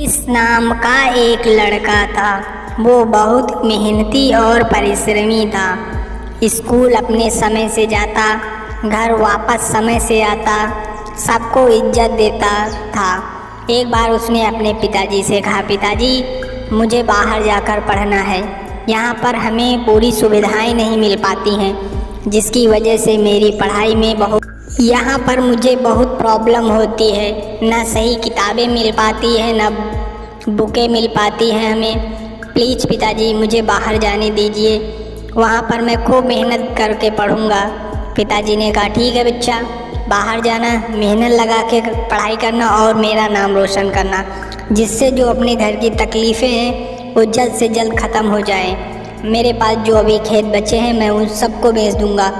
इस नाम का एक लड़का था। वो बहुत मेहनती और परिश्रमी था। स्कूल अपने समय से जाता, घर वापस समय से आता, सबको इज्जत देता था। एक बार उसने अपने पिताजी से कहा, पिताजी मुझे बाहर जाकर पढ़ना है, यहाँ पर हमें पूरी सुविधाएं नहीं मिल पाती हैं, जिसकी वजह से मेरी पढ़ाई में यहाँ पर मुझे बहुत प्रॉब्लम होती है। ना सही किताबें मिल पाती हैं, ना बुकें मिल पाती हैं हमें। प्लीज़ पिताजी मुझे बाहर जाने दीजिए, वहाँ पर मैं खूब मेहनत करके पढ़ूँगा। पिताजी ने कहा, ठीक है बच्चा, बाहर जाना, मेहनत लगा के पढ़ाई करना और मेरा नाम रोशन करना, जिससे जो अपने घर की तकलीफ़ें हैं वो जल्द से जल्द ख़त्म हो जाएं। मेरे पास जो अभी खेत बचे हैं मैं उन सबको बेच दूँगा,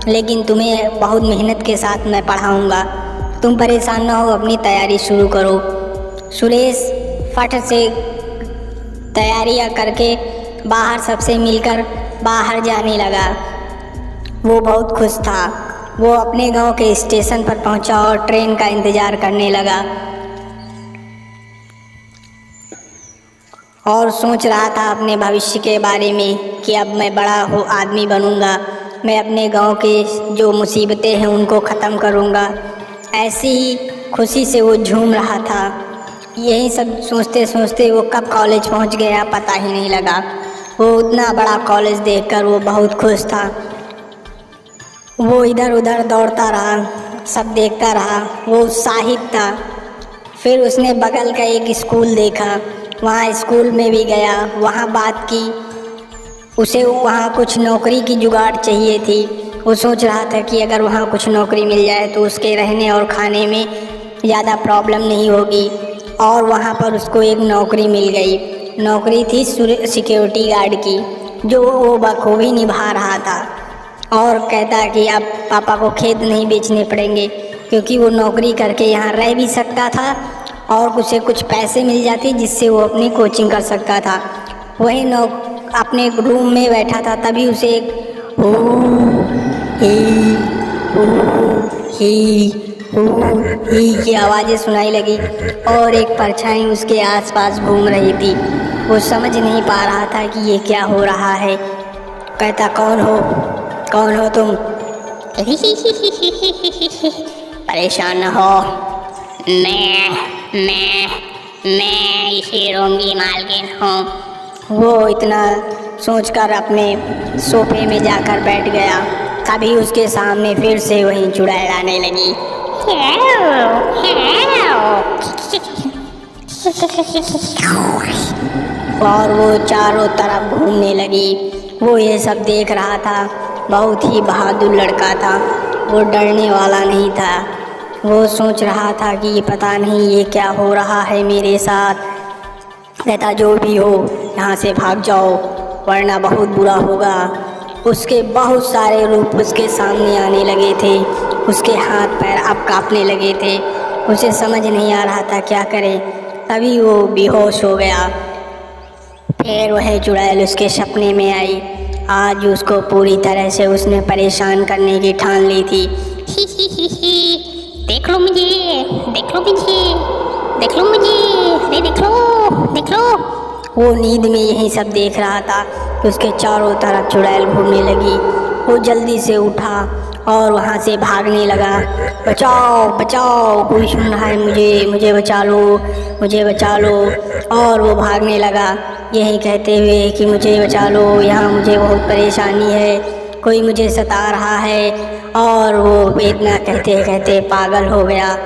लेकिन तुम्हें बहुत मेहनत के साथ मैं पढ़ाऊँगा। तुम परेशान ना हो, अपनी तैयारी शुरू करो। सुरेश फट से तैयारियां करके बाहर सबसे मिलकर बाहर जाने लगा। वो बहुत खुश था। वो अपने गांव के स्टेशन पर पहुंचा और ट्रेन का इंतज़ार करने लगा और सोच रहा था अपने भविष्य के बारे में कि अब मैं बड़ा आदमी बनूंगा, मैं अपने गांव के जो मुसीबतें हैं उनको ख़त्म करूंगा। ऐसी ही खुशी से वो झूम रहा था। यही सब सोचते सोचते वो कब कॉलेज पहुंच गया पता ही नहीं लगा। वो उतना बड़ा कॉलेज देखकर वो बहुत खुश था। वो इधर उधर दौड़ता रहा, सब देखता रहा, वो उत्साहित था। फिर उसने बगल का एक स्कूल देखा, वहाँ स्कूल में भी गया, वहाँ बात की। उसे वहाँ कुछ नौकरी की जुगाड़ चाहिए थी। वो सोच रहा था कि अगर वहाँ कुछ नौकरी मिल जाए तो उसके रहने और खाने में ज़्यादा प्रॉब्लम नहीं होगी। और वहाँ पर उसको एक नौकरी मिल गई। नौकरी थी सिक्योरिटी गार्ड की, जो वो बखूबी निभा रहा था। और कहता कि अब पापा को खेत नहीं बेचने पड़ेंगे, क्योंकि वो नौकरी करके यहाँ रह भी सकता था और उसे कुछ पैसे मिल जाते जिससे वो अपनी कोचिंग कर सकता था। वही अपने रूम में बैठा था, तभी उसे एक ही की आवाज़ें सुनाई लगी और एक परछाई उसके आसपास घूम रही थी। वो समझ नहीं पा रहा था कि ये क्या हो रहा है। कहता, कौन हो तुम? परेशान न हो, मैं इसी रूम की मालकिन हूँ। वो इतना सोचकर अपने सोफे में जाकर बैठ गया। तभी उसके सामने फिर से वही चुड़ैल आने लगी और वो चारों तरफ घूमने लगी। वो ये सब देख रहा था। बहुत ही बहादुर लड़का था, वो डरने वाला नहीं था। वो सोच रहा था कि ये पता नहीं ये क्या हो रहा है मेरे साथ। कहता, जो भी हो यहाँ से भाग जाओ वरना बहुत बुरा होगा। उसके बहुत सारे रूप उसके सामने आने लगे थे। उसके हाथ पैर अब कांपने लगे थे। उसे समझ नहीं आ रहा था क्या करे। तभी वो बेहोश हो गया। फिर वह चुड़ैल उसके सपने में आई। आज उसको पूरी तरह से उसने परेशान करने की ठान ली थी। देख लो मुझे, देख लो मुझे, देख लो मुझे, अरे देख लो, देख लो। वो नींद में यही सब देख रहा था कि उसके चारों तरफ चुड़ैल घूमने लगी। वो जल्दी से उठा और वहाँ से भागने लगा। बचाओ बचाओ, कोई सुन रहा है मुझे बचा लो, मुझे बचा लो। और वो भागने लगा यही कहते हुए कि मुझे बचा लो, यहाँ मुझे बहुत परेशानी है, कोई मुझे सता रहा है। और वो इतना कहते कहते पागल हो गया।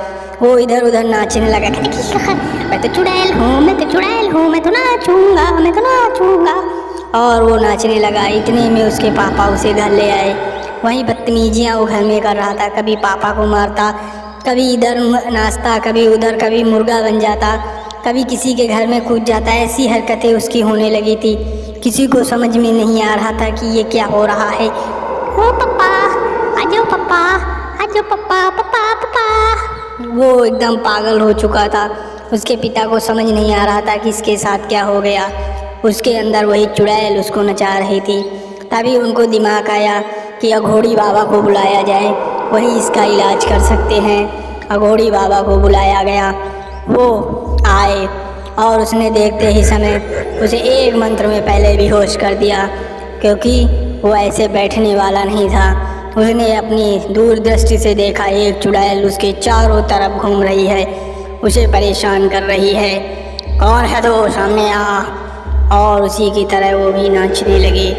वो इधर उधर नाचने लगा, मैं तो चुड़ैल हूँ, मैं तो चुड़ैल हूँ, मैं तो नाचूंगा, मैं तो नाचूंगा। और वो नाचने लगा। इतने में उसके पापा उसे घर ले आए। वहीं बदतमीजियाँ वो घर में कर रहा था। कभी पापा को मारता, कभी इधर नाचता, कभी उधर, कभी मुर्गा बन जाता, कभी किसी के घर में कूद जाता। ऐसी हरकतें उसकी होने लगी थी। किसी को समझ में नहीं आ रहा था कि ये क्या हो रहा है। ओ पापा, आ जाओ पापा, आ जाओ पापा, पापा पापा। वो एकदम पागल हो चुका था। उसके पिता को समझ नहीं आ रहा था कि इसके साथ क्या हो गया। उसके अंदर वही चुड़ैल उसको नचा रही थी। तभी उनको दिमाग आया कि अघोड़ी बाबा को बुलाया जाए, वही इसका इलाज कर सकते हैं। अघोड़ी बाबा को बुलाया गया। वो आए और उसने देखते ही समय उसे एक मंत्र में पहले बेहोश कर दिया, क्योंकि वो ऐसे बैठने वाला नहीं था। उसने अपनी दूरदृष्टि से देखा एक चुड़ैल उसके चारों तरफ घूम रही है, उसे परेशान कर रही है। कौन है तो सामने आ। और उसी की तरह वो भी नाचने लगी।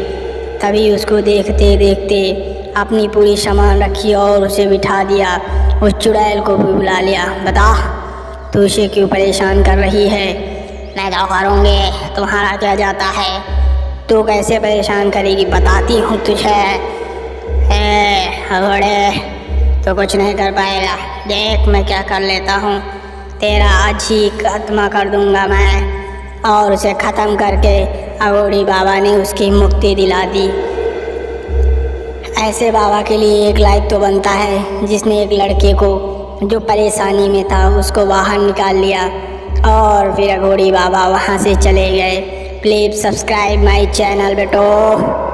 तभी उसको देखते देखते अपनी पूरी सामान रखी और उसे बिठा दिया। उस चुड़ैल को भी बुला लिया। बता, तू उसे क्यों परेशान कर रही है? मैं क्या करूँगी, तुम्हारा क्या जाता है? तू कैसे परेशान करेगी, बताती हूँ तुझे। घोड़े तो कुछ नहीं कर पाएगा, देख मैं क्या कर लेता हूँ। तेरा आज ही खात्मा कर दूंगा मैं। और उसे ख़त्म करके अघोरी बाबा ने उसकी मुक्ति दिला दी। ऐसे बाबा के लिए एक लाइक तो बनता है, जिसने एक लड़के को जो परेशानी में था उसको बाहर निकाल लिया और फिर अघोरी बाबा वहाँ से चले गए। प्लीज़ सब्सक्राइब माय चैनल बेटो।